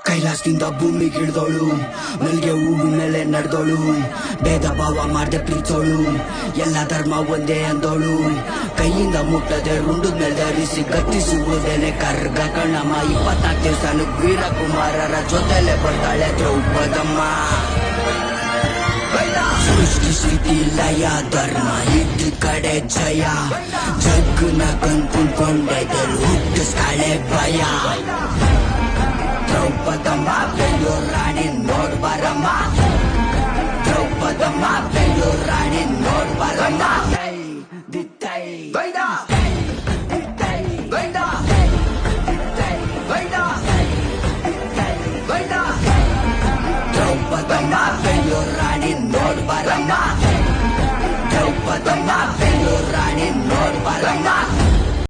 ಕೈಲಾಸದಿಂದ ಭೂಮಿಗಿಳಿದೋಳು, ಮಲ್ಗೆ ಹೂವಿನ ಮೇಲೆ ನಡೆದೋಳು, ಭೇದ ಭಾವ ಮಾಡದೆ ಪ್ರೀತಿಸೋಳು, ಎಲ್ಲ ಧರ್ಮ ಒಂದೇ ಅಂದೋಳು, ಕೈಯಿಂದ ಮುಟ್ಟದೆ ರುಂಡು ಮೇಲೆ ಧರಿಸಿ ಗತಿಸುವುದೇನೆ ಕರ್ಗ ಕಣಮ್ಮ. 24 ದಿವಸನು ವೀರಕುಮಾರರ ಜೊತೆಲೆ ಬರ್ತಾಳೆ ದ್ರೌಪದಮ್ಮ. ಸೃಷ್ಟಿ ಸ್ಥಿತಿ ಲಯ ಧರ್ಮ ಇದ್ದ ಕಡೆ ಜಯ, ಜಗ್ಗನ ಕಣ್ಕೊಂಡೆ ಹುಟ್ಟಿಸ್ತಾಳೆ ಭಯ. ದ್ರೌಪದಮ್ಮ ಬೆಂಗಳೂರು ರಾಣಿ ನೋಡ್ಬಾರಮ್ಮ, ದ್ರೌಪದಮ್ಮ ಬೆಂಗಳೂರು ರಾಣಿ ನೋಡ್ಬಾರಮ್ಮ. ದ್ರೌಪದಮ್ಮ ಬೆಂಗಳೂರು ರಾಣಿ ನೋಡ್ಬಾರಮ್ಮ, ದ್ರೌಪದಮ್ಮ ಬೆಂಗಳೂರು ರಾಣಿ ನೋಡ್ಬಾರಮ್ಮ.